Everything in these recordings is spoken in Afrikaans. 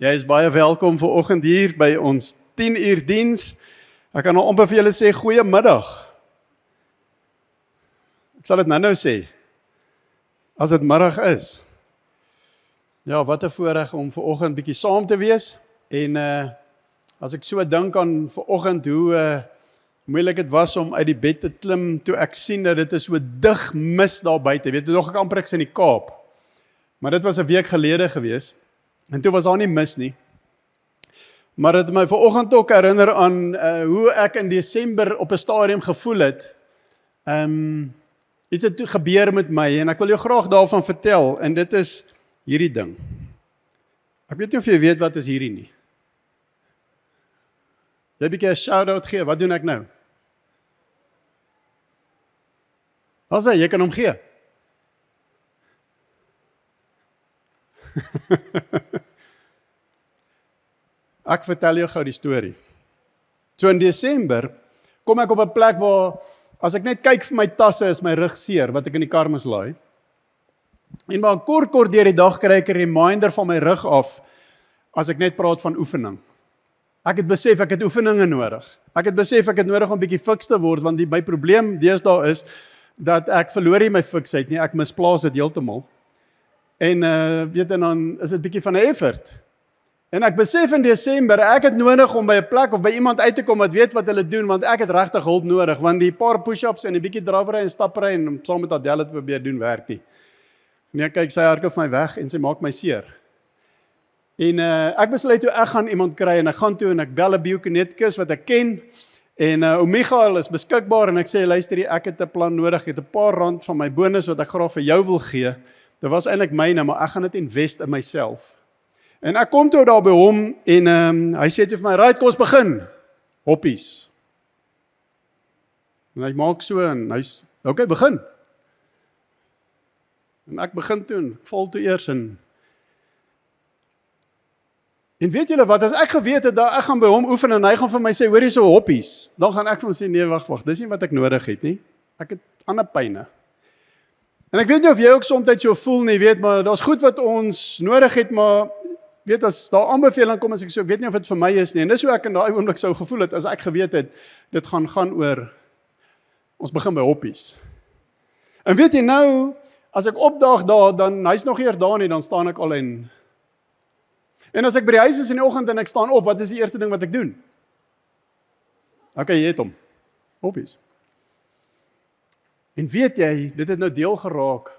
Jy is baie welkom vanoggend hier by ons 10 uur diens. Ek kan nou amper vir julle sê goeiemiddag. Ek sal dit nou sê, as dit middag is. Ja, wat 'n voorreg om vanoggend bietjie saam te wees. En as ek so dink aan vanoggend hoe moeilik dit was om uit die bed te klim, toe ek sien dat dit is so dig mis daar buite. Weet jy nog, ek amper ek's in die Kaap. Maar dit was 'n week gelede gewees. En toe was daar nie mis nie. Maar dit het my vanoggend ook herinner aan hoe ek in Desember op 'n stadium gevoel het. Iets het toe gebeur met my en ek wil jou graag daarvan vertel. En dit is hierdie ding. Ek weet nie of jy weet wat is hierdie nie. Jy 'n bietjie 'n shout-out gee. Wat doen ek nou? Wat sê jy kan hom gee? Ek vertel jou gou die storie. So in Desember kom ek op 'n plek waar as ek net kyk vir my tasse is my rug seer wat ek in die kar moes laai. En maar kort deur die dag kry ek 'n reminder van my rug af as ek net praat van oefening. Ek het besef ek het oefeninge nodig. Ek het besef ek het nodig om bietjie fiks te word want my probleem deesdae is dat ek verloor nie my fiksheid nie, ek misplaas dit heeltemal. En weet en dan is dit bietjie van 'n effort. En ek besef in Desember, ek het nodig om by 'n plek of by iemand uit te kom wat weet wat hulle doen, want ek het regtig hulp nodig, want die paar push-ups en 'n bietjie drawery en stappery en om saam met Adele te probeer doen werk nie. Nee, kyk, sy hardloop my weg en sy maak my seer. En ek besluit toe ek gaan iemand kry en ek gaan toe en ek bel 'n biokineticus wat ek ken. En Michael is beskikbaar en ek sê luister hier, ek het 'n plan nodig, ek het 'n paar rand van my bonus wat ek graag vir jou wil gee. Dit was eintlik myne, maar ek gaan dit invest in myself. En ek kom toe daar by hom en hy sê toe vir my, "Right, kom ons begin." Hoppies. En hy maak so en hy's, "Okay, begin." En ek begin toe en val toe eers en weet julle wat, as ek geweet het dat ek gaan by hom oefen en hy gaan vir my sê, "Hoor hierso hoppies," dan gaan ek vir hom sê, "Nee, wag, dis nie wat ek nodig het nie. Ek het ander pyne." En ek weet nie of jy ook soms so voel nie, weet, maar daar's goed wat ons nodig het, maar weet, as daar aanbeveling kom, as ek so, ek weet nie of dit vir my is nie, en dis hoe ek in daai oomblik sou gevoel het, as ek geweet het, dit gaan oor, ons begin by hoppies. En weet jy nou, as ek opdaag daar, dan, hy's nog eers daar nie, dan staan ek al en as ek by die huis is in die oggend en ek staan op, wat is die eerste ding wat ek doen? Okay, jy het hom, hoppies. En weet jy, dit het nou deel geraak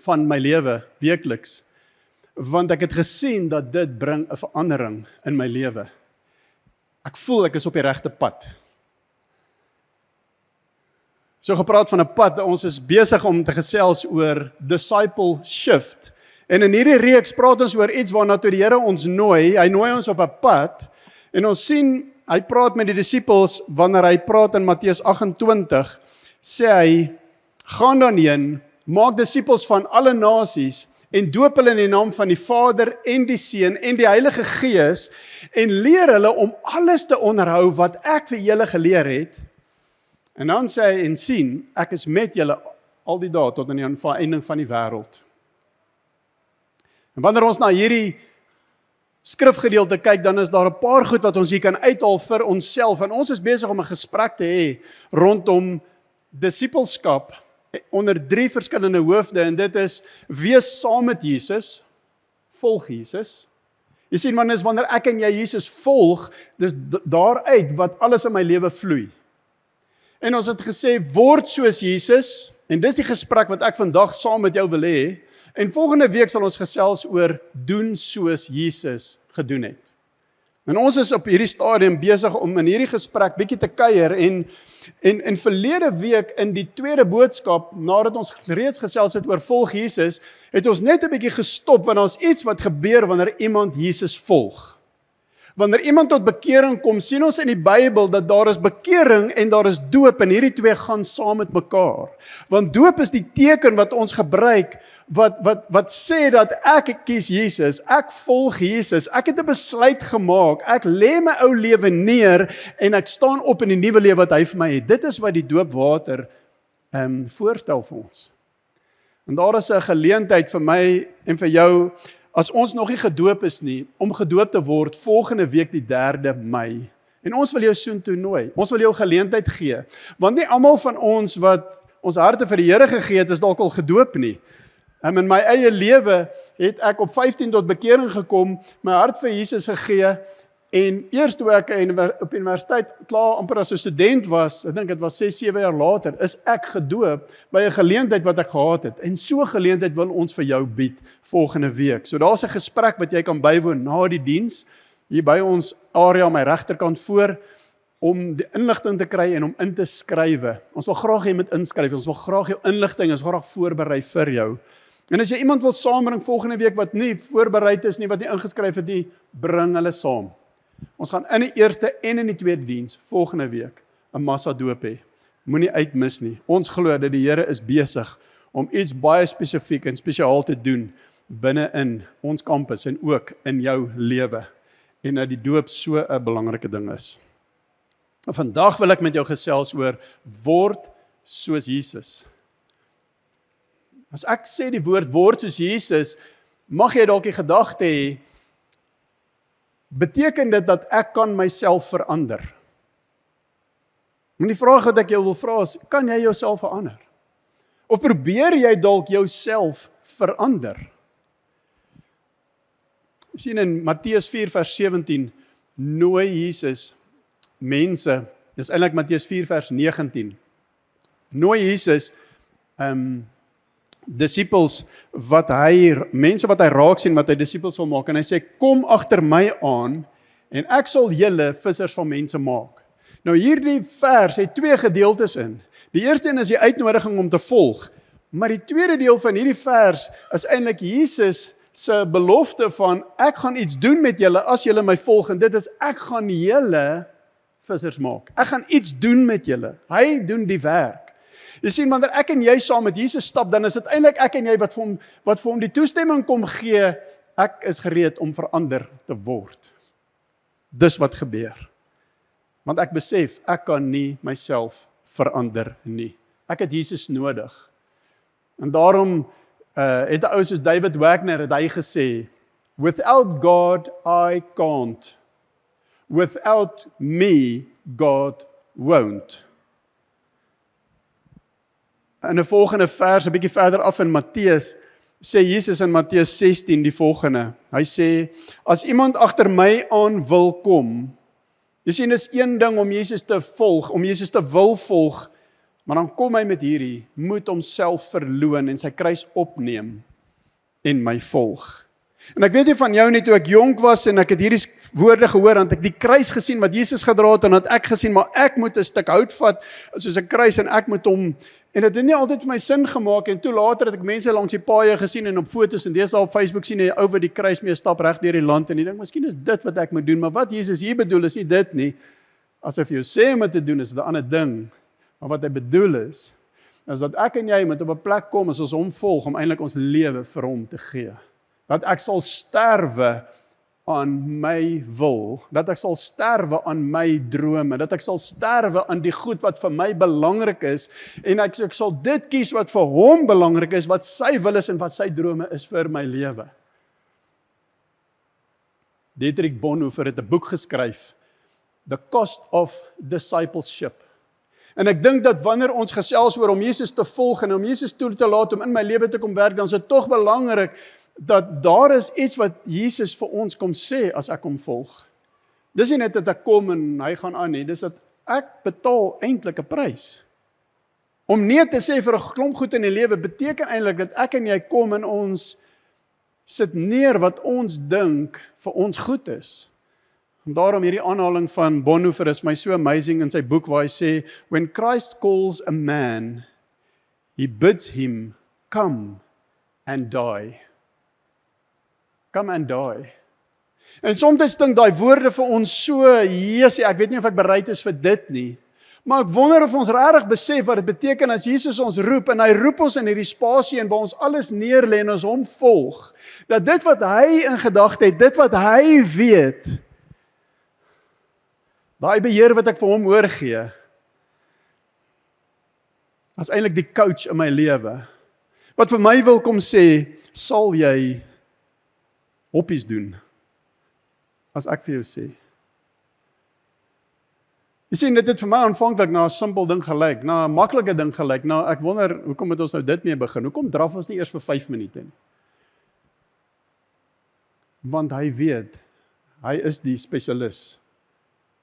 van my lewe, weekliks, want ek het gesien dat dit bring 'n verandering in my lewe. Ek voel ek is op die regte pad. So gepraat van 'n pad, ons is besig om te gesels oor disciple shift. En in hierdie reeks praat ons oor iets waarna toe die Here ons nooi. Hy nooi ons op 'n pad en ons sien, hy praat met die disippels wanneer hy praat in Matteus 28, sê hy, "Gaan dan heen, maak disippels van alle nasies en doop hulle in die naam van die Vader en die Seun en die Heilige Gees en leer hulle om alles te onderhou wat ek vir julle geleer het." En dan sê hy, "En sien, ek is met julle al die dae tot aan die volëinding van die wêreld." En wanneer ons na hierdie skrifgedeelte kyk, dan is daar 'n paar goed wat ons hier kan uithaal vir onsself. En ons is besig om 'n gesprek te hê rondom disippelskap onder 3 verskillende hoofde, en dit is, wees saam met Jesus, volg Jesus. Jy sien, man, is wanneer ek en jy Jesus volg, dis daaruit wat alles in my lewe vloei. En ons het gesê, word soos Jesus, en dis die gesprek wat ek vandag saam met jou wil hê, en volgende week sal ons gesels oor doen soos Jesus gedoen het. En ons is op hierdie stadium besig om in hierdie gesprek bietjie te kuier en verlede week in die tweede boodskap, nadat ons reeds gesels het oor volg Jesus, het ons net 'n bietjie gestop, want daar's iets wat gebeur wanneer iemand Jesus volg. Wanneer iemand tot bekering kom, sien ons in die Bybel dat daar is bekering en daar is doop, en hierdie twee gaan saam met mekaar. Want doop is die teken wat ons gebruik, wat sê dat ek kies Jesus, ek volg Jesus, ek het 'n besluit gemaak, ek lê my ou lewe neer en ek staan op in die nuwe lewe wat hy vir my het. Dit is wat die doopwater voorstel vir ons. En daar is 'n geleentheid vir my en vir jou as ons nog nie gedoop is nie, om gedoop te word volgende week die 3 Mei. En ons wil jou soontoe nooi. Ons wil jou geleentheid gee. Want nie almal van ons wat ons harte vir die Here gegee het, is dalk al gedoop nie. In my eie lewe het ek op 15 tot bekering gekom, my hart vir Jesus gegee, en eers toe ek op universiteit klaar amper as 'n student was, ek dink dit was 6-7 jaar later, is ek gedoop by 'n geleentheid wat ek gehad het. En so 'n geleentheid wil ons vir jou bied volgende week. So daar's 'n gesprek wat jy kan bywoon na die diens, hier by ons area aan my regterkant voor, om die inligting te kry en om in te skrywe. Ons wil graag hê jy moet inskryf, ons wil graag jou inligting, ons wil graag voorberei vir jou. En as jy iemand wil saambring volgende week wat nie voorbereid is nie, wat nie ingeskryf het nie, bring hulle saam. Ons gaan in die eerste en in die tweede diens volgende week 'n massa doop hê. Moenie uitmis nie. Ons glo dat die Here is besig om iets baie spesifiek en spesiaal te doen binne in ons kampus en ook in jou lewe. En dat die doop so 'n belangrike ding is. Vandag wil ek met jou gesels oor word soos Jesus. As ek sê die woord word soos Jesus, mag jy dalk die gedagte hê, beteken dit dat ek kan myself verander? Maar die vraag wat ek jou wil vra is, kan jy jouself verander? Of probeer jy dalk jouself verander? Jy sien in Matteus 4 vers 17, nooi Jesus mense, dis eintlik Matteus 4 vers 19, nooi Jesus disippels mense wat hy raak sien, wat hy disippels wil maak, en hy sê, kom agter my aan, en ek sal julle vissers van mense maak. Nou hierdie vers het 2 gedeeltes in. Die eerste een is die uitnodiging om te volg, maar die tweede deel van hierdie vers is eintlik Jesus se belofte van, ek gaan iets doen met julle as julle my volg, en dit is, ek gaan julle vissers maak. Ek gaan iets doen met julle. Hy doen die werk. Jy sien, wanneer ek en jy saam met Jesus stap, dan is dit eintlik ek en jy wat vir hom die toestemming kom gee, ek is gereed om verander te word. Dis wat gebeur. Want ek besef, ek kan nie myself verander nie. Ek het Jesus nodig. En daarom het 'n ou soos David Wagner het hy gesê, without God I can't. Without me God won't. In 'n volgende vers, 'n bietjie verder af in Matteus, sê Jesus in Matteus 16 die volgende. Hy sê, as iemand agter my aan wil kom, jy sien, dis een ding om Jesus te volg, om Jesus te wil volg, maar dan kom hy met hierdie, moet homself verloon en sy kruis opneem en my volg. En ek weet nie van jou nie, toe ek jonk was en ek het hierdie woorde gehoor, en ek die kruis gesien wat Jesus gedra het, en dat ek gesien, maar ek moet 'n stuk hout vat, soos 'n kruis, en ek moet hom, en dit het nie altyd vir my sin gemaak, en toe later het ek mense langs die paaie gesien, en op foto's, en deesdae op Facebook sien jy ou wat die kruis mee stap reg deur die land, en ek dink, miskien is dit wat ek moet doen, maar wat Jesus hier bedoel is nie dit nie, as hy vir jou sê om dit te doen, is dit 'n ander ding, maar wat hy bedoel is dat ek en jy moet op 'n plek kom, as ons hom volg, om eintlik ons lewe vir hom te gee. Dat ek sal sterwe aan my wil, dat ek sal sterwe aan my drome, dat ek sal sterwe aan die goed wat vir my belangrik is, en ek sal dit kies wat vir hom belangrik is, wat sy wil is en wat sy drome is vir my lewe. Dietrich Bonhoeffer het 'n boek geskryf, The Cost of Discipleship. En ek dink dat wanneer ons gesels oor om Jesus te volg en om Jesus toe te laat om in my lewe te kom werk, dan is dit tog belangrik dat daar is iets wat Jesus vir ons kom sê as ek hom volg. Dis nie net dat ek kom en hy gaan aan nie, dis dat ek betaal eintlik 'n prys. Om nee te sê vir 'n klomp goed in die lewe beteken eintlik dat ek en jy kom en ons sit neer wat ons dink vir ons goed is. En daarom hierdie aanhaling van Bonhoeffer is my so amazing in sy boek waar hy sê, when Christ calls a man, he bids him come and die. Come and die. En soms dink daai woorde vir ons so, Jesus, ek weet nie of ek bereid is vir dit nie. Maar ek wonder of ons regtig besef wat dit beteken as Jesus ons roep, en hy roep ons in hierdie spasie en waar ons alles neerlê en ons hom volg, dat dit wat hy in gedagte het, dit wat hy weet, daai beheer wat ek vir hom oorgee, is eintlik die coach in my lewe, wat vir my wil kom sê, sal jy hoppies doen, as ek vir jou sê. Jy sien, dit het vir my aanvanklik na 'n simpel ding gelyk, na 'n maklike ding gelyk, ek wonder, hoekom het ons nou dit mee begin? Hoekom draf ons nie eers vir 5 minute nie? Want hy weet, hy is die spesialis.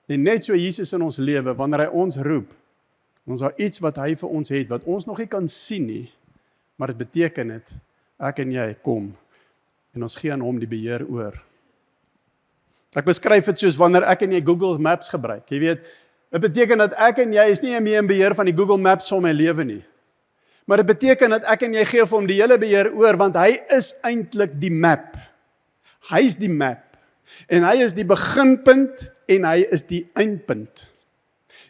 En net so Jesus in ons lewe, wanneer hy ons roep, ons daar iets wat hy vir ons het, wat ons nog nie kan sien nie, maar dit beteken dit, ek en jy kom, en ons gee aan hom die beheer oor. Ek beskryf dit soos wanneer ek en jy Google Maps gebruik. Jy weet, dit beteken dat ek en jy is nie meer in beheer van die Google Maps van my lewe nie. Maar dit beteken dat ek en jy gee vir hom die hele beheer oor, want hy is eintlik die map. Hy is die map. En hy is die beginpunt en hy is die eindpunt.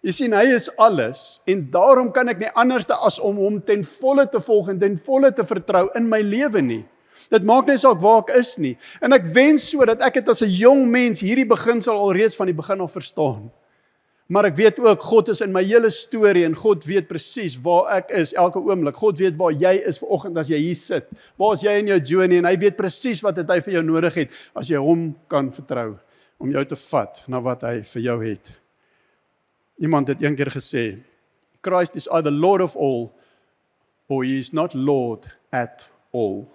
Jy sien, hy is alles en daarom kan ek nie anders as om hom ten volle te volg en ten volle te vertrou in my lewe nie. Dit maak nie saak waar ek is nie. En ek wens so dat ek het as 'n jong mens hierdie beginsel alreeds van die begin af verstaan. Maar ek weet ook, God is in my hele storie en God weet presies waar ek is elke oomblik. God weet waar jy is vanoggend as jy hier sit. Waar is jy in jou journey en hy weet presies wat hy vir jou nodig het as jy hom kan vertrou om jou te vat na wat hy vir jou het. Iemand het een keer gesê, Christ is either Lord of all or he is not Lord at all.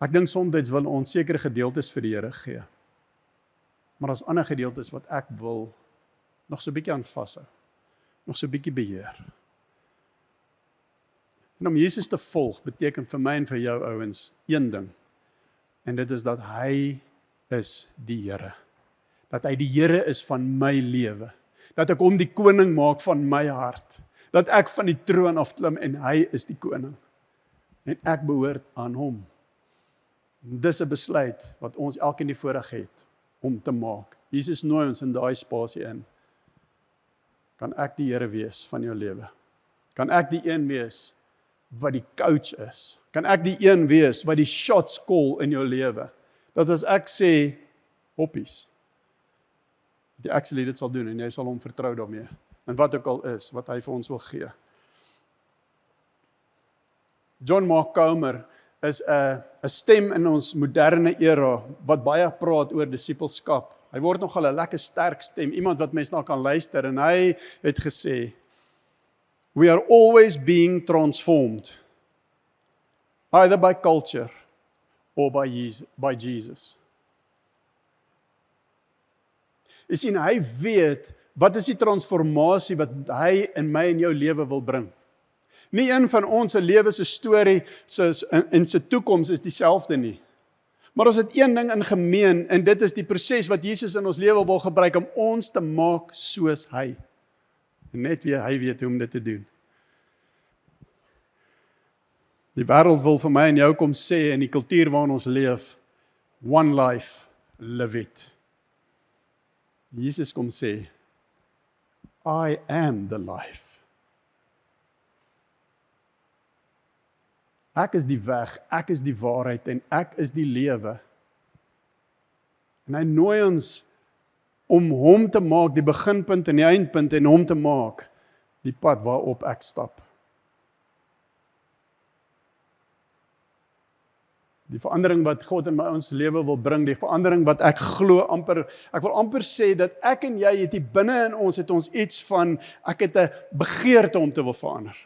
Ek dink soms wil ons sekere gedeeltes vir die Here gee. Maar as ander gedeeltes wat ek wil nog so 'n bietjie aan vashou. Nog so 'n bietjie beheer. En om Jesus te volg beteken vir my en vir jou ouens een ding. En dit is dat hy is die Here. Dat hy die Here is van my lewe. Dat ek hom die koning maak van my hart. Dat ek van die troon af klim en hy is die koning. En ek behoort aan hom. Dis 'n besluit wat ons elkeen die voorreg het om te maak. Jesus nooi ons in daai spasie in. Kan ek die Here wees van jou lewe? Kan ek die een wees wat die coach is? Kan ek die een wees wat die shots call in jou lewe? Dat as ek sê, hoppies, die actually dit sal doen en jy sal hom vertrou daarmee. En wat ook al is, wat hy vir ons wil gee. John Mark Comer is 'n stem in ons moderne era wat baie praat oor disippelskap. Hy word nogal 'n lekker sterk stem, iemand wat mens na kan luister en hy het gesê, we are always being transformed, either by culture or by Jesus. Jy sien, hy weet wat is die transformasie wat hy in my en jou lewe wil bring. Nie een van ons se lewe se storie en se toekoms is dieselfde nie. Maar ons het een ding in gemeen en dit is die proses wat Jesus in ons lewe wil gebruik om ons te maak soos hy. En net weer hy weet hoe om dit te doen. Die wêreld wil vir my en jou kom sê in die kultuur waarin ons leef, one life, live it. Jesus kom sê, I am the life. Ek is die weg, ek is die waarheid en ek is die lewe. En hy nooi ons om hom te maak, die beginpunt en die eindpunt en hom te maak, die pad waarop ek stap. Die verandering wat God in ons lewe wil bring, die verandering wat ek glo ek wil amper sê dat ek en jy het hier binne in ons, het ons iets van, ek het 'n begeerte om te wil verander.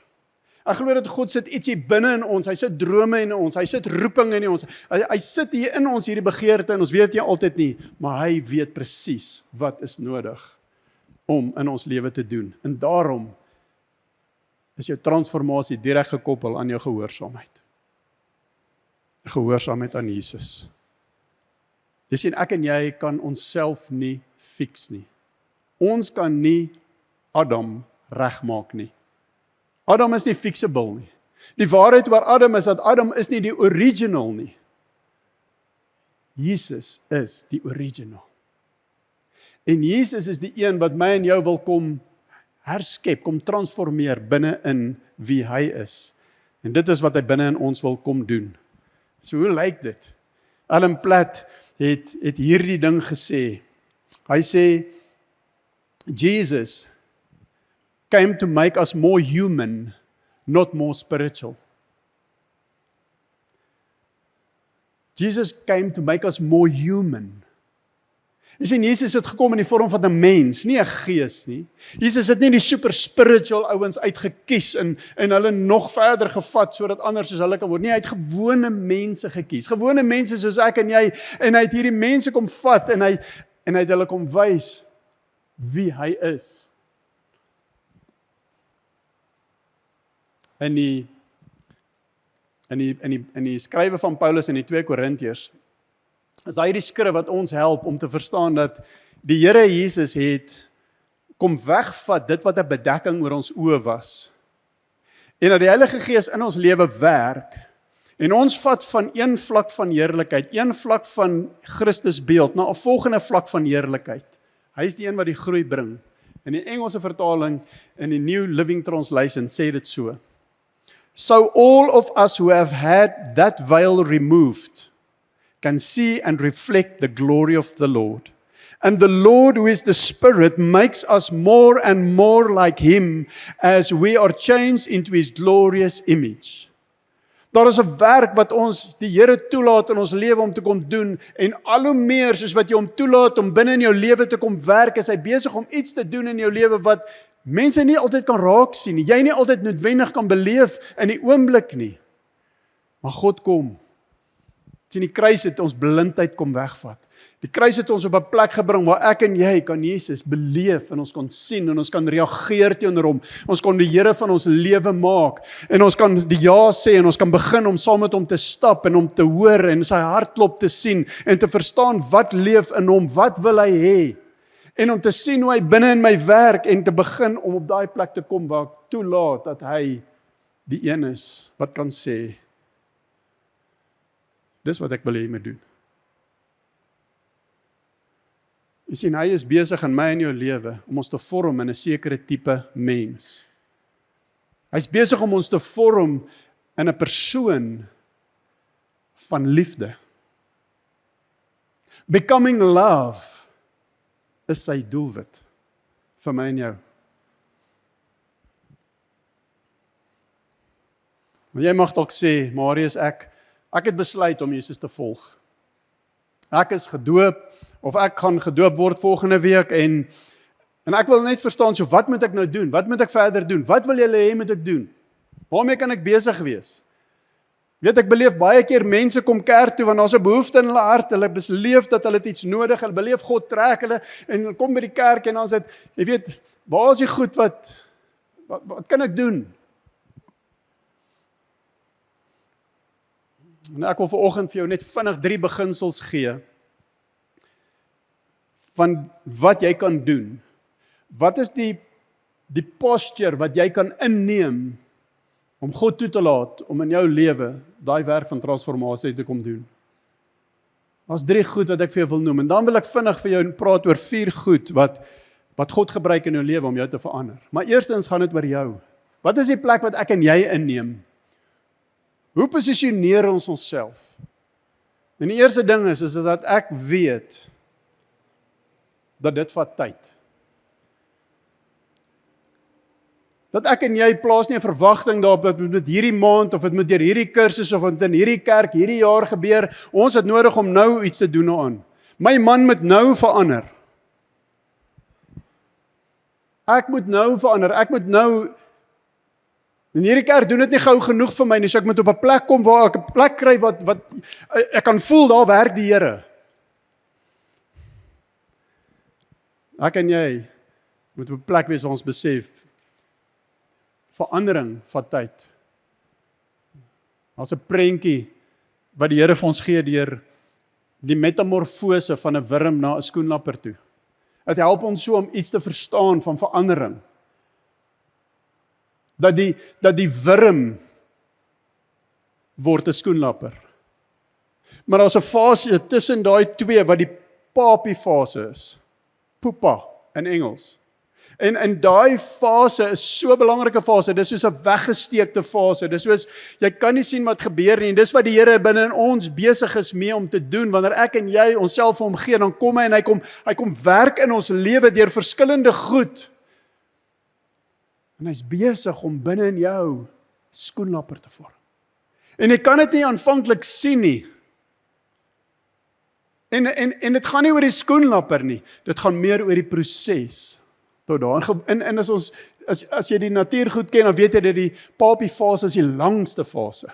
Ek glo dat God sit ietsie binne in ons, hy sit drome in ons, hy sit roeping in ons, hy sit hier in ons hierdie begeerte en ons weet nie altyd nie, maar hy weet presies wat is nodig om in ons lewe te doen. En daarom is jou transformasie direk gekoppel aan jou gehoorsaamheid. Gehoorsaamheid aan Jesus. Jy sien, ek en jy kan onsself nie fix nie. Ons kan nie Adam regmaak nie. Adam is nie fixable nie. Die waarheid oor Adam is dat Adam is nie die original nie. Jesus is die original. En Jesus is die een wat my en jou wil kom herskep, kom transformeer binne in wie hy is. En dit is wat hy binne in ons wil kom doen. So hoe lyk dit? Alan Platt het hierdie ding gesê. Hy sê, Jesus came to make us more human, not more spiritual. Jesus came to make us more human. Jy sien, Jesus het gekom in die vorm van 'n mens, nie 'n gees nie. Jesus het nie die super spiritual ouens uitgekies en hulle nog verder gevat sodat anders soos hulle kan word. Nee, hy het gewone mense gekies. Gewone mense soos ek en jy, en hy het hierdie mense kom vat en hy het hulle kom wys wie hy is. In die skrywe van Paulus in die 2 Korintiërs is daai die skrif wat ons help om te verstaan dat die Here Jesus het kom wegvat dit wat 'n bedekking oor ons oë was. En dat die Heilige Gees in ons lewe werk en ons vat van een vlak van heerlikheid, een vlak van Christus beeld na 'n volgende vlak van heerlikheid. Hy is die een wat die groei bring. In die Engelse vertaling in die New Living Translation sê dit so: So all of us who have had that veil removed can see and reflect the glory of the Lord. And the Lord, who is the Spirit, makes us more and more like Him as we are changed into His glorious image. Daar is 'n werk wat ons die Here toelaat in ons lewe om te kom doen, en al hoe meer soos wat jy hom toelaat om binne in jou lewe te kom werk, is hy besig om iets te doen in jou lewe wat mense nie altyd kan raak sien nie, jy nie altyd noodwendig kan beleef in die oomblik nie. Maar God kom. Sien, die kruis het ons blindheid kom wegvat. Die kruis het ons op 'n plek gebring waar ek en jy kan Jesus beleef en ons kon sien en ons kan reageer teenoor hom. Ons kon die Here van ons lewe maak en ons kan die ja sê en ons kan begin om saam met hom te stap en om te hoor en sy hartklop te sien en te verstaan wat leef in hom, wat wil hy hê. En om te sien hoe hy binne in my werk en te begin om op daai plek te kom waar ek toelaat dat hy die een is wat kan sê, dis wat ek wil hê jy moet doen. Jy sien, hy is besig in my en jou lewe om ons te vorm in 'n sekere tipe mens. Hy's besig om ons te vorm in 'n persoon van liefde. Becoming love is sy doelwit vir my en jou. Maar jy mag dalk sê, Marius, ek het besluit om Jesus te volg. Ek is gedoop, of ek gaan gedoop word volgende week, en ek wil net verstaan, so wat moet ek nou doen? Wat moet ek verder doen? Wat wil julle hê moet ek doen? Waarmee kan ek besig wees? Weet, ek beleef baie keer mense kom kerk toe, want daar's 'n behoefte in hulle hart, hulle beleef dat hulle iets nodig, hulle beleef God trek hulle, en hulle kom by die kerk, en dan sê, jy weet, waar is die goed, wat kan ek doen? En ek wil vanoggend vir jou net vinnig 3 beginsels gee van wat jy kan doen. Wat is die posture wat jy kan inneem om God toe te laat om in jou lewe daai werk van transformasie te kom doen? Daar's 3 goed wat ek vir jou wil noem, en dan wil ek vinnig vir jou praat oor 4 goed wat God gebruik in jou lewe om jou te verander. Maar eerstens gaan dit oor jou. Wat is die plek wat ek en jy inneem? Hoe posisioneer ons onsself? En die eerste ding is dat ek weet dat dit vat tyd. Dat ek en jy plaas nie 'n verwagting daarop dat dit met hierdie maand, of dit moet deur hierdie kursus, of dit in hierdie kerk hierdie jaar gebeur. Ons het nodig om nou iets te doen daaraan. My man moet nou verander. Ek moet nou verander. Ek moet nou. En hierdie kerk doen dit nie gou genoeg vir my nie, so ek moet op 'n plek kom waar ek 'n plek kry wat ek kan voel, daar werk die Here. Ek en jy moet op 'n plek wees waar ons besef, verandering vat tyd. Daar's 'n prentjie wat die Here vir ons gee deur die metamorfose van 'n wurm na 'n skoenlapper toe. Dit help ons so om iets te verstaan van verandering. Dat die wurm word 'n skoenlapper. Maar daar's 'n fase tussen daai twee wat die papie fase is. Pupa in Engels. En daai fase is so 'n belangrike fase. Dis soos 'n weggesteekte fase. Dis soos jy kan nie sien wat gebeur nie. En dis wat die Here binne in ons besig is mee om te doen. Wanneer ek en jy onsself vir hom gee, dan kom hy en hy kom werk in ons lewe deur verskillende goed. En hy's besig om binne in jou skoenlapper te vorm. En jy kan dit nie aanvanklik sien nie. En dit gaan nie oor die skoenlapper nie, dit gaan meer oor die proses. Tot daar, en as jy die natuur goed ken, dan weet jy dat die papie fase is die langste fase.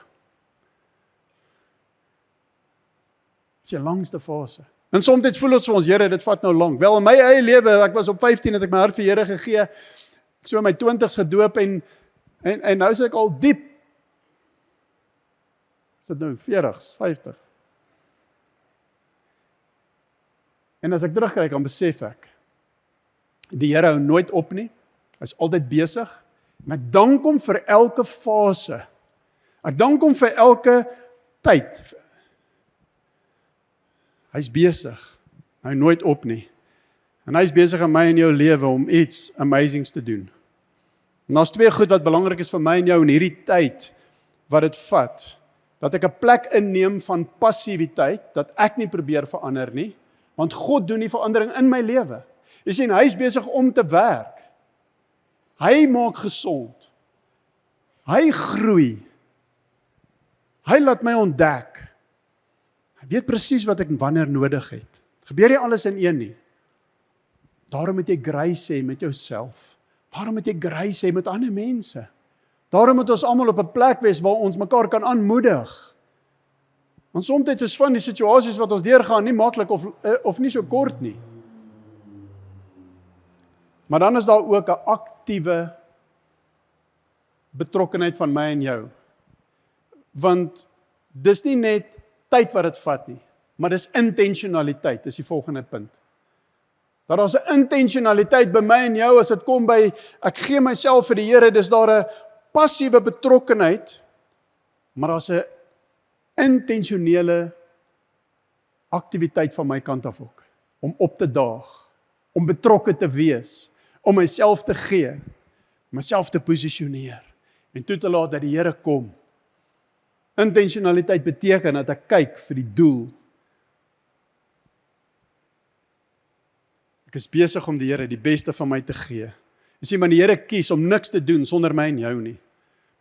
Dit is die langste fase. En soms voel ons vir ons, Here, dit vat nou lank. Wel, in my eie lewe, ek was op 15, het ek my hart vir Here gegee, ek so in my 20's gedoop, en nou is ek al diep. Is dit nou 40's, 50's? En as ek terugkyk, dan besef ek, die Here hou nooit op nie, hy is altyd besig, en ek dank hom vir elke fase, ek dank hom vir elke tyd. Hy is besig, hy hou nooit op nie, en hy is besig in my en jou lewe om iets amazings te doen. En daar's twee goed wat belangrik is vir my en jou in hierdie tyd, wat dit vat, dat ek 'n plek inneem van passiwiteit, dat ek nie probeer verander nie, want God doen die verandering in my lewe. Jy sien, hy is besig om te werk. Hy maak gesond. Hy groei. Hy laat my ontdek. Hy weet presies wat ek wanneer nodig het. Het gebeur nie alles in een nie. Daarom moet jy grace hê met jouself. Daarom moet jy grace hê met ander mense. Daarom moet ons almal op 'n plek wees waar ons mekaar kan aanmoedig. Want soms is van die situasies wat ons deurgaan nie maklik of nie so kort nie. Maar dan is daar ook 'n aktiewe betrokkenheid van my en jou. Want dis nie net tyd wat dit vat nie, maar dis intentionaliteit, dis die volgende punt. Dat daar's 'n intentionaliteit by my en jou as dit kom by, ek gee myself vir die Here, dis daar 'n passiewe betrokkenheid, maar daar's 'n intentionele aktiwiteit van my kant af ook, om op te daag, om betrokke te wees, om myself te gee, myself te posisioneer, en toe te laat dat die Here kom. Intentionaliteit beteken dat ek kyk vir die doel. Ek is besig om die Here die beste van my te gee. Jy sien, maar die Here kies om niks te doen sonder my en jou nie.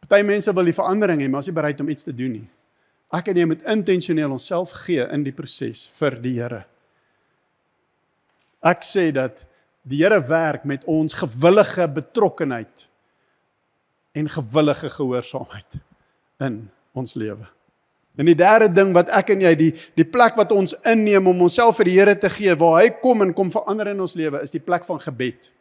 Party mense wil die verandering hê, maar is nie bereid om iets te doen nie. Ek en jy moet intentioneel onsself gee in die proses vir die Here. Ek sê dat die Here werk met ons gewillige betrokkenheid en gewillige gehoorsaamheid in ons lewe. En die derde ding wat ek en jy, die plek wat ons inneem om onsself vir die Here te gee, waar hy kom en kom verander in ons lewe, is die plek van gebed.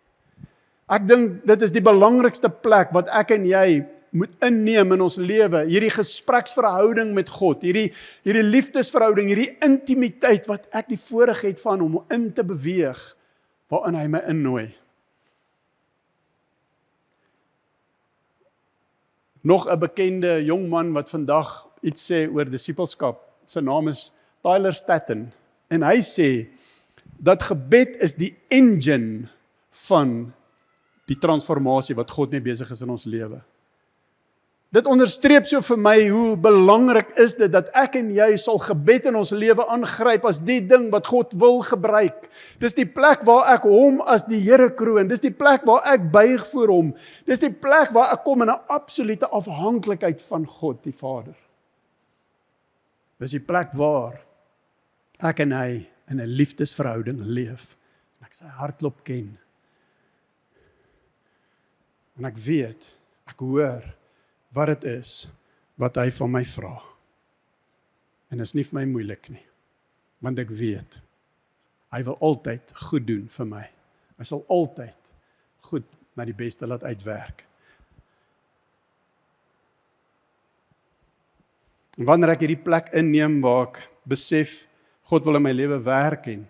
Ek dink dit is die belangrikste plek wat ek en jy moet inneem in ons lewe, hierdie gespreksverhouding met God, hierdie liefdesverhouding, hierdie intimiteit wat ek die voorreg het van om in te beweeg, waarin hy my innooi. Nog 'n bekende jong man wat vandag iets sê oor disippelskap, sy naam is Tyler Staton, en hy sê dat gebed is die engine van die transformasie wat God mee besig is in ons lewe. Dit onderstreep so vir my hoe belangrik is dit dat ek en jy sal gebed in ons lewe aangryp as die ding wat God wil gebruik. Dis die plek waar ek hom as die Here kroon. Dis die plek waar ek buig voor hom. Dis die plek waar ek kom in 'n absolute afhanklikheid van God die Vader. Dis die plek waar ek en hy in 'n liefdesverhouding leef. En ek sy hartklop ken. En ek weet, ek hoor wat dit is wat hy van my vra. En is nie vir my moeilik nie, want ek weet, hy wil altyd goed doen vir my. Hy sal altyd goed na die beste laat uitwerk. En wanneer ek hierdie plek inneem waar ek besef, God wil in my lewe werk en,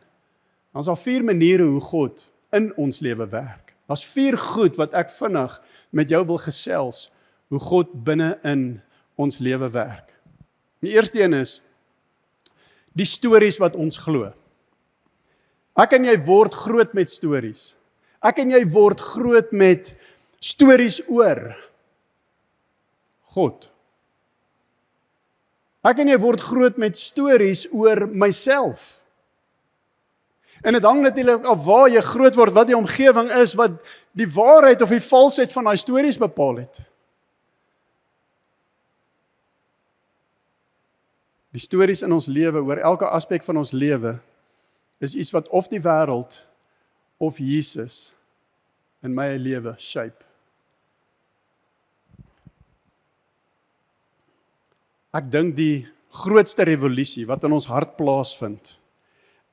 dan is daar 4 maniere hoe God in ons lewe werk. Daar's 4 goed wat ek vinnig met jou wil gesels, hoe God binne in ons lewe werk. Die eerste een is, die stories wat ons glo. Ek en jy word groot met stories. Ek en jy word groot met stories oor God. Ek en jy word groot met stories oor myself. En dit hang natuurlik af waar jy groot word, wat die omgewing is, wat die waarheid of die valsheid van daai stories bepaal het. Die stories in ons lewe, oor elke aspek van ons lewe, is iets wat of die wêreld of Jesus in my lewe shape. Ek dink die grootste revolusie wat in ons hart plaasvind,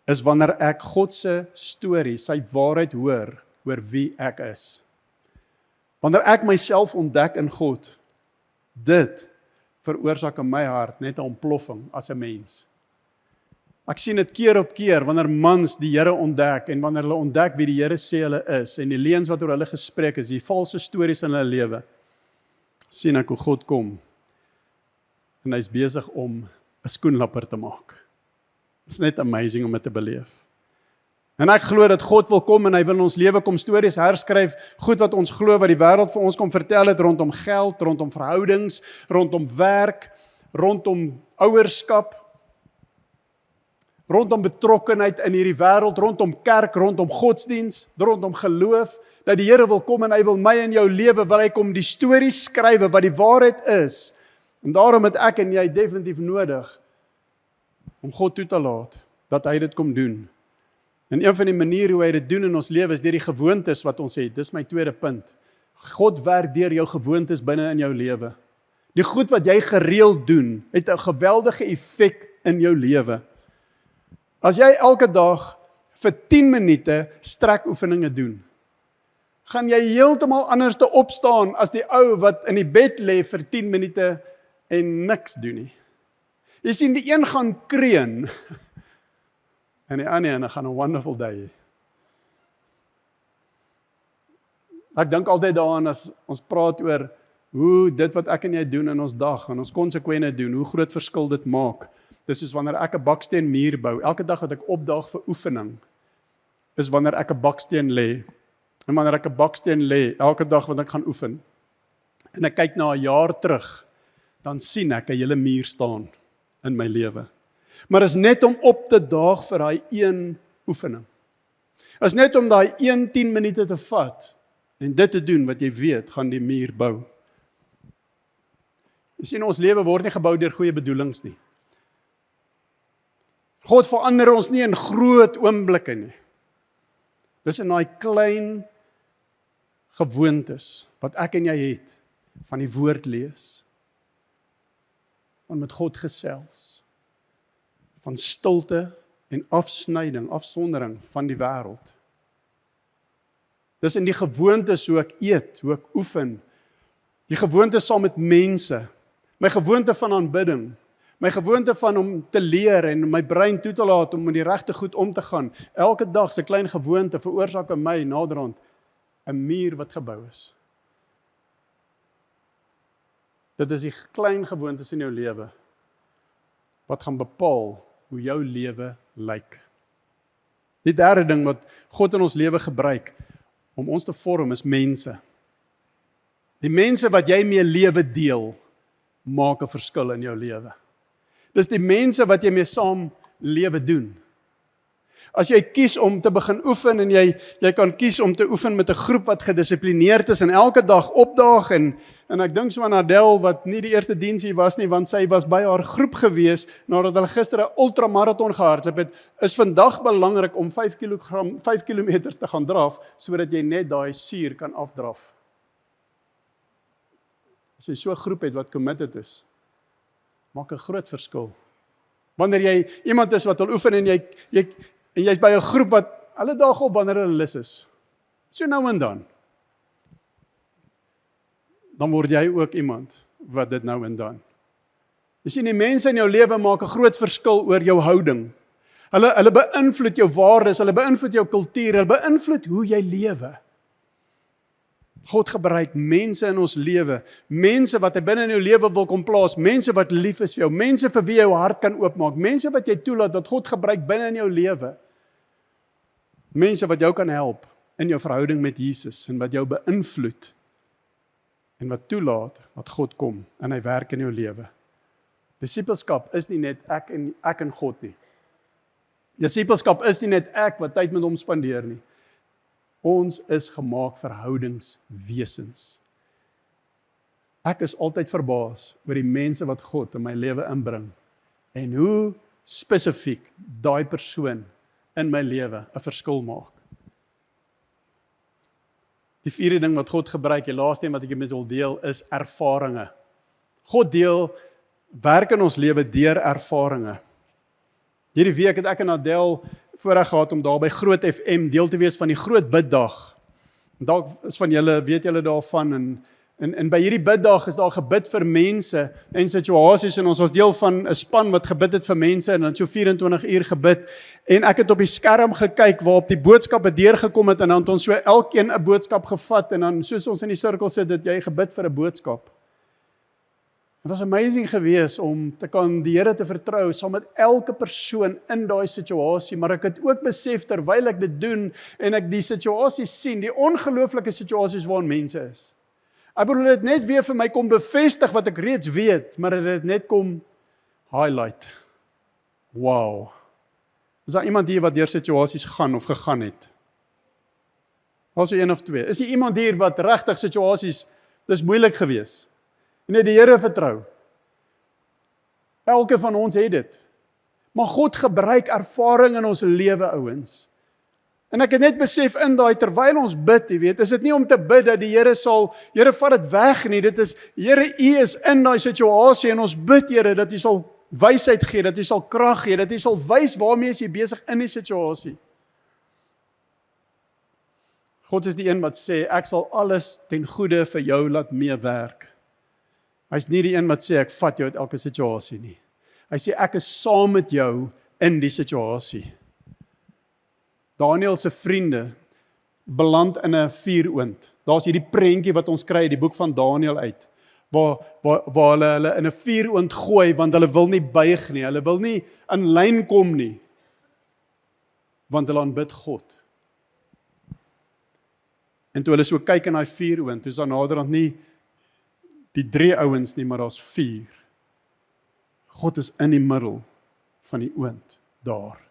is wanneer ek God se storie, sy waarheid hoor oor wie ek is. Wanneer ek myself ontdek in God, dit veroorsaak in my hart net 'n ontploffing as 'n mens. Ek sien dit keer op keer, wanneer mans die Here ontdek, en wanneer hulle ontdek wie die Here sê hulle is, en die leuns wat oor hulle gespreek is, die valse stories in hulle lewe, sien ek hoe God kom, en hy's besig om 'n skoenlapper te maak. It's net amazing om dit te beleef. En ek glo dat God wil kom en hy wil in ons lewe kom stories herskryf, goed wat ons glo, wat die wêreld vir ons kom vertel het, rondom geld, rondom verhoudings, rondom werk, rondom ouerskap, rondom betrokkenheid in hierdie wêreld, rondom kerk, rondom godsdiens, rondom geloof, dat die Here wil kom en hy wil my en jou lewe, wil hy kom die stories skrywe wat die waarheid is. En daarom het ek en jy definitief nodig om God toe te laat, dat hy dit kom doen. En een van die maniere hoe hy dit doen in ons lewe is deur die gewoontes wat ons het. Dis my tweede punt. God werk deur jou gewoontes binne in jou lewe. Die goed wat jy gereeld doen, het 'n geweldige effek in jou lewe. As jy elke dag vir 10 minute strekoefeninge doen, gaan jy heeltemal anders te opstaan as die ou wat in die bed lê vir 10 minute en niks doen nie. Jy sien, die een gaan kreun, en die ander ene gaan 'n wonderful day hê. Ek dink altyd daaraan as ons praat oor hoe dit wat ek en jy doen in ons dag, en ons konsekwente doen, hoe groot verskil dit maak. Dis soos wanneer ek 'n baksteen muur bou, elke dag wat ek opdaag vir oefening, is wanneer ek 'n baksteen lê. En wanneer ek 'n baksteen lê, elke dag wat ek gaan oefen, en ek kyk na 'n jaar terug, dan sien ek 'n hele muur staan in my lewe. Maar is net om op te daag vir daai een oefening. Is net om daai 10 minute te vat en dit te doen wat jy weet gaan die muur bou. Jy sien, ons lewe word nie gebou deur goeie bedoelings nie. God verander ons nie in groot oomblikke nie. Dis in daai klein gewoontes wat ek en jy het, van die woord lees, van met God gesels, van stilte en afsnyding, afsondering van die wêreld. Dis in die gewoontes hoe ek eet, hoe ek oefen, die gewoontes saam met mense, my gewoonte van aanbidding, my gewoonte van om te leer en my brein toe te laat om met die regte goed om te gaan. Elke dag se klein gewoonte veroorsaak in my naderhand 'n muur wat gebou is. Dit is die klein gewoontes in jou lewe wat gaan bepaal hoe jou lewe lyk. Die derde ding wat God in ons lewe gebruik om ons te vorm is mense. Die mense wat jy mee lewe deel, maak 'n verskil in jou lewe. Dis die mense wat jy mee saam lewe doen. As jy kies om te begin oefen en jy kan kies om te oefen met 'n groep wat gedissiplineerd is en elke dag opdaag en ek dink so aan Adel wat nie die eerste diens hier was nie, want sy was by haar groep gewees nadat hulle gister 'n ultramaraton gehardloop het, is vandag belangrik om 5 kilometer te gaan draf sodat jy net daai suur kan afdraf. As jy so 'n groep het wat committed is, maak 'n groot verskil. Wanneer jy iemand is wat wil oefen en jy's by 'n groep wat alle dae op wanneer hulle lus is, so nou en dan word jy ook iemand wat dit nou en dan. Jy sien, die mense in jou lewe maak 'n groot verskil oor jou houding. Hulle beïnvloed jou waardes, hulle beïnvloed jou kultuur, hulle beïnvloed hoe jy lewe. God gebruik mense in ons lewe, mense wat hy binne in jou lewe wil kom plaas, mense wat lief is vir jou, mense vir wie jy jou hart kan oopmaak, mense wat jy toelaat wat God gebruik binne in jou lewe. Mense wat jou kan help in jou verhouding met Jesus en wat jou beïnvloed en wat toelaat dat God kom en hy werk in jou lewe. Disippelskap is nie net ek en God nie. Disippelskap is nie net ek wat tyd met hom spandeer nie. Ons is gemaak verhoudingswesens. Ek is altyd verbaas oor die mense wat God in my lewe inbring en hoe spesifiek daai persoon in my lewe 'n verskil maak. Die vierde ding wat God gebruik, die laaste een wat ek met wil deel, is ervarings. God werk in ons lewe deur ervarings. Hierdie week het ek en Adel voorreg gehad om daar by Groot FM deel te wees van die groot biddag. Dalk is van julle, weet julle daarvan, en by hierdie biddag is daar gebid vir mense en situasies, en ons was deel van 'n span wat gebid het vir mense, en dan so 24 uur gebid, en ek het op die skerm gekyk waarop die boodskappe deurgekom het, en dan het ons so elkeen 'n boodskap gevat, en dan soos ons in die sirkel sit, het jy gebid vir 'n boodskap. Het was amazing geweest om te kan die Here te vertrou saam met elke persoon in daai situasie, maar ek het ook besef terwyl ek dit doen en ek die situasies sien, die ongelooflike situasies waarin mense is. Ek bedoel dit net weer vir my kom bevestig wat ek reeds weet, maar dit net kom highlight. Wow. Is daar iemand hier wat deur situasies gaan of gegaan het? Was er een of twee? Is daar iemand hier wat regtig situasies, dis moeilik geweest? En net die Here vertrou. Elke van ons het dit. Maar God gebruik ervaring in ons lewe, ouens. En ek het net besef in daai terwyl ons bid, jy weet, is dit nie om te bid dat die Here Here vat dit weg nie. Dit is, Here, U is in daai situasie en ons bid, Here, dat U sal wysheid gee, dat U sal krag gee, dat U sal wys waarmee is jy besig in die situasie. God is die een wat sê, ek sal alles ten goeie vir jou laat meewerk. Hy is nie die een wat sê, ek vat jou uit elke situasie nie. Hy sê, ek is saam met jou in die situasie. Daniel se vriende beland in 'n vuuroond. Daar's hierdie prentjie wat ons kry uit die boek van Daniel uit, waar hulle in 'n vuuroond gooi, want hulle wil nie buig nie, hulle wil nie in lyn kom nie, want hulle aanbid God. En toe hulle so kyk in daai vuuroond, toe is daar naderhand nie die 3 ouens nie, maar daar's 4. God is in die middel van die oond daar.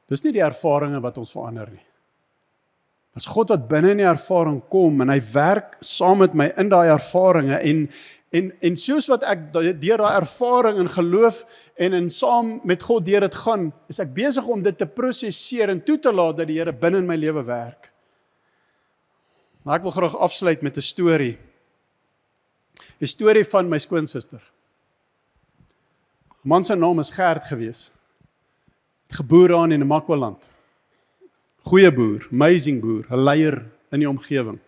Dis nie die ervarings wat ons verander nie. Dis God wat binne in die ervaring kom en hy werk saam met my in daai ervarings en soos wat ek deur daai ervaring in geloof en in saam met God deur dit gaan, is ek besig om dit te prosesseer en toe te laat dat die Here binne in my lewe werk. Maar ek wil graag afsluit met 'n storie. 'n Storie van my skoonsister. 'n Man se naam is Gert gewees. Geboor daar in Namakwaland. Goeie boer, amazing boer, 'n leier in die omgewing.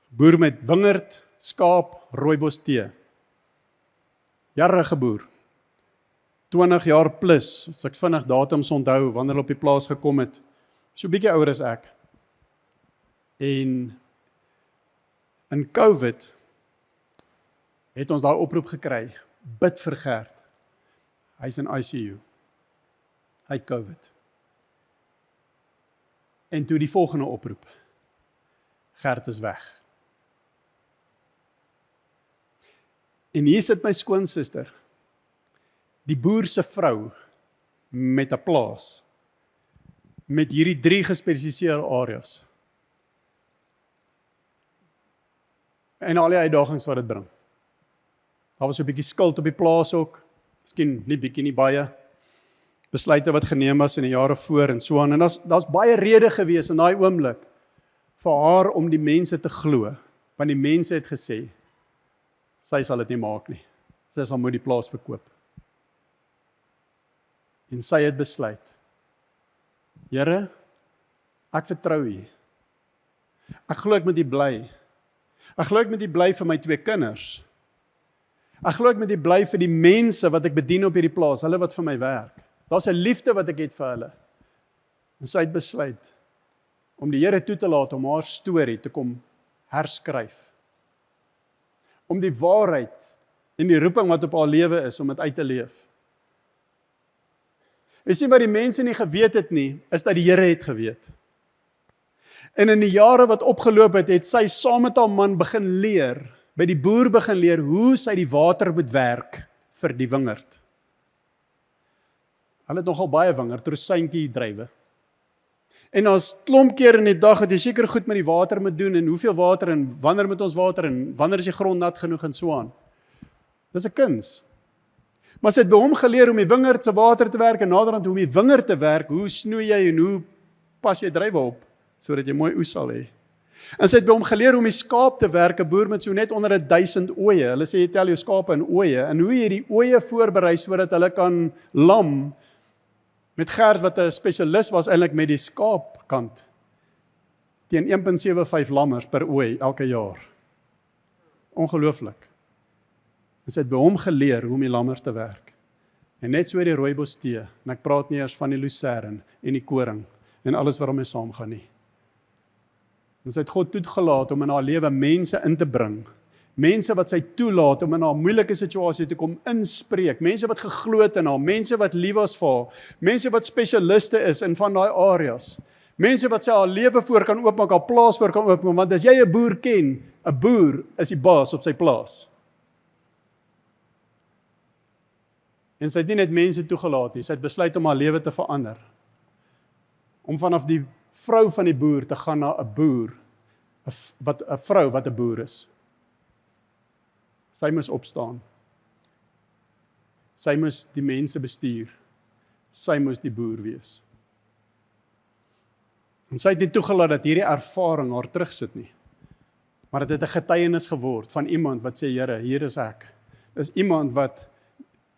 Boer met wingerd, skaap, rooibos tee. Jarige boer. 20 jaar plus, as ek vinnig datums onthou, wanneer hulle op die plaas gekom het, so bietjie ouer as ek. En in COVID het ons daai oproep gekry, bid vir Gert. Hy's in ICU. Hy het COVID. En toe die volgende oproep, Gert is weg. En hier sit my skoonsister, die boer se vrou, met 'n plaas, met hierdie 3 gespesialiseerde areas. En al die uitdagings wat dit bring. Daar was so 'n bietjie skuld op die plaas ook, miskien nie bietjie nie baie, besluite wat geneem was in die jare voor en so aan, en daar's baie rede gewees in daai oomblik, vir haar om die mense te glo, want die mense het gesê, sy sal dit nie maak nie, sy sal moet die plaas verkoop. En sy het besluit, Here, ek vertrou U. Ek glo ek moet U bly. Ek glo ek moet U bly vir my 2 kinders. Ek glo ek moet U bly vir die mense wat ek bedien op hierdie plaas, hulle wat vir my werk. Daar's 'n liefde wat ek het vir hulle. En sy het besluit om die Here toe te laat om haar storie te kom herskryf. Om die waarheid en die roeping wat op haar lewe is, om dit uit te leef. Jy sien wat die mense nie geweet het nie, is dat die Here het geweet. En in die jare wat opgeloop het, het sy saam met haar man begin leer, by die boer begin leer, hoe sy die water moet werk vir die wingerd. Hulle het nogal baie wingerd, rosientjie drywe. En as klomp keer in die dag het jy seker goed met die water moet doen, en hoeveel water, en wanneer moet ons water, en wanneer is die grond nat genoeg, en so aan. Dis 'n kuns. Maar sy het by hom geleer om die wingerd se water te werk en naderhand hoe om die wingerd te werk, hoe snoei jy en hoe pas jy druiwe op, sodat jy mooi oes sal hê. En sy het by hom geleer om die skaap te werk, 'n boer met so net onder 1000 ooe. Hulle sê jy tel jou skape in ooe, en hoe jy die ooe voorberei sodat hulle kan lam, met Gert wat 'n spesialis was eintlik met die skaapkant, teen 1.75 lammers per ooi elke jaar. Ongelooflik. En sy het by hom geleer hoe om die lammers te werk. En net so die rooibos tee, en ek praat nie eers van die lucern en die koring, en alles wat daarmee saamgaan nie. En sy het God toegelaat om in haar lewe mense in te bring. Mense wat sy toelaat om in haar moeilike situasie te kom inspreek. Mense wat geglo het in haar, mense wat lief was vir haar, mense wat spesialiste is in van daai areas. Mense wat sy haar lewe voor kan oopmaak, haar plaas voor kan oopmaak, want as jy 'n boer ken, 'n boer is die baas op sy plaas. En sy het nie net mense toegelaat nie, sy het besluit om haar lewe te verander. Om vanaf die vrou van die boer te gaan na 'n boer, 'n vrou wat 'n boer is. Sy moes opstaan. Sy moes die mense bestuur. Sy moes die boer wees. En sy het nie toegelaat dat hierdie ervaring haar terugsit nie. Maar dit het 'n getuienis geword van iemand wat sê, Here, hier is ek. Dis iemand wat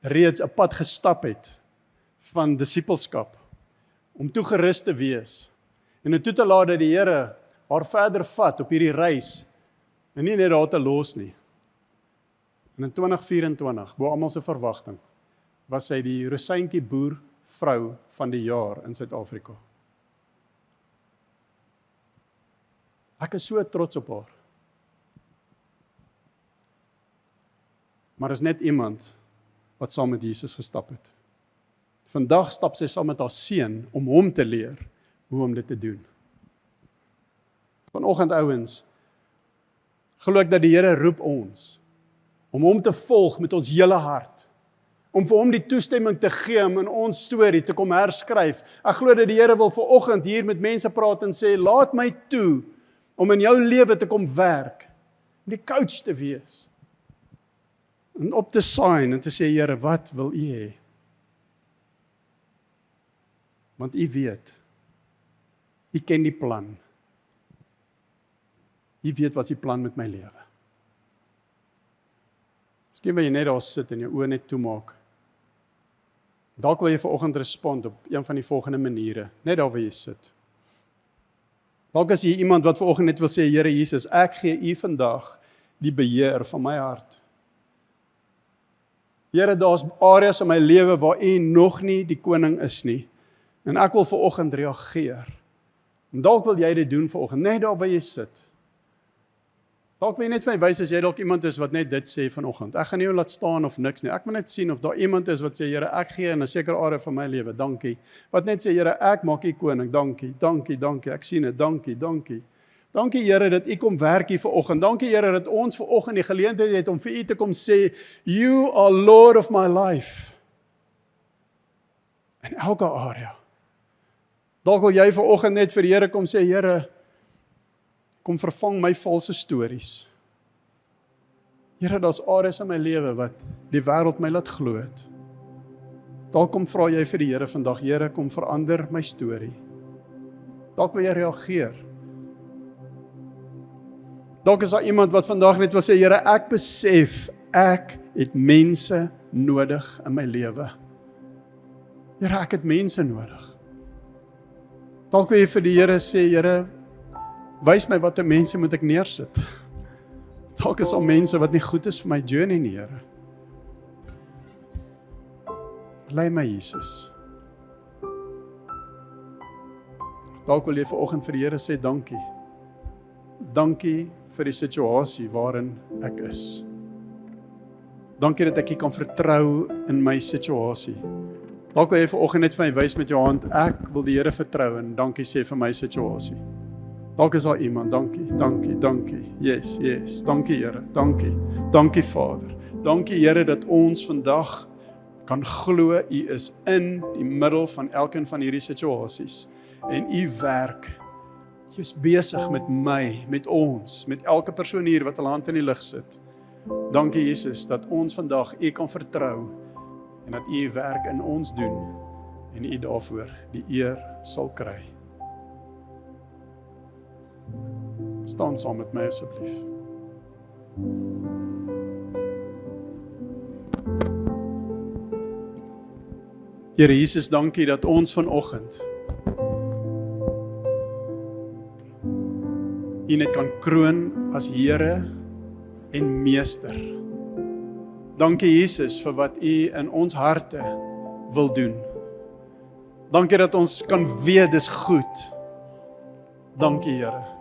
reeds 'n pad gestap het van disippelskap, om toegerus te wees, en toe te laat dat die Here haar verder vat op hierdie reis, en nie net daar te los nie. En in 2024, bo almal se verwagting, was sy die Rosyntjie boer vrou van die jaar in Suid-Afrika. Ek is so trots op haar. Maar is net iemand wat saam met Jesus gestap het. Vandag stap sy saam met haar seun om hom te leer hoe om dit te doen. Vanoggend ouens, glo ek dat die Here roep ons om hom te volg met ons hele hart, om vir hom die toestemming te gee om in ons storie te kom herskryf. Ek glo dat die Here wil vanoggend hier met mense praat en sê, laat my toe om in jou lewe te kom werk, om die coach te wees, en op te sign en te sê, Here, wat wil U hê? Want U weet, U ken die plan. U weet wat is die plan met my lewe. Miskien wil jy net daar sit en jou oë net toemaak. Dalk wil jy vanoggend respond op een van die volgende maniere, net daar waar jy sit. Dalk is jy iemand wat vanoggend net wil sê, Here Jesus, ek gee U vandag die beheer van my hart. Here, daar's areas in my lewe waar U nog nie die koning is nie, en ek wil vanoggend reageer. En dalk wil jy dit doen vanoggend, net daar waar jy sit. Dalk wil jy net vir my wys as jy dalk iemand is wat net dit sê vanoggend. Ek gaan nie jou laat staan of niks nie. Ek wil net sien of daar iemand is wat sê, Here, ek gee in 'n sekere area van my lewe, dankie. Wat net sê, Here, ek maak U koning, dankie, dankie, dankie. Ek sien dit, dankie, dankie. Dankie, Here, dat U kom werk hier vanoggend. Dankie, Here, dat ons vanoggend die geleentheid het om vir U te kom sê, You are Lord of my life. In elke area. Dalk wil jy vanoggend net vir die Here kom sê, Here, kom vervang my valse stories. Here, daar's areas in my lewe wat die wêreld my laat glo het. Dalk kom vra jy vir die Here vandag, Here, kom verander my storie. Dalk wil jy reageer. Dalk is daar iemand wat vandag net wil sê, Here, ek besef, ek het mense nodig in my lewe. Here, ek het mense nodig. Dalk wil jy vir die Here sê, Here, wys my watter mense moet ek neersit. Dalk is al mense wat nie goed is vir my journey nie, Here. Lei my Jesus. Dalk wil jy vanoggend vir die Here sê, dankie. Dankie vir die situasie waarin ek is. Dankie dat ek U kan vertrou in my situasie. Dalk wil jy vanoggend net vir my wys met jou hand, ek wil die Here vertrou en dankie sê vir my situasie. Dalk is daar iemand, dankie, dankie, dankie. Yes, yes, dankie Here, dankie. Dankie Vader. Dankie Here dat ons vandag kan glo U is in die middel van elkeen van hierdie situasies. En U werk. U is besig met my, met ons, met elke persoon hier wat 'n hand in die lug sit. Dankie Jesus dat ons vandag U kan vertrou en dat U werk in ons doen en U daarvoor die eer sal kry. Staan saam met my asseblief. Here Jesus, dankie dat ons vanoggend U net kan kroon as Here en Meester. Dankie Jesus vir wat U in ons harte wil doen. Dankie dat ons kan weet dis goed. Dankie Here.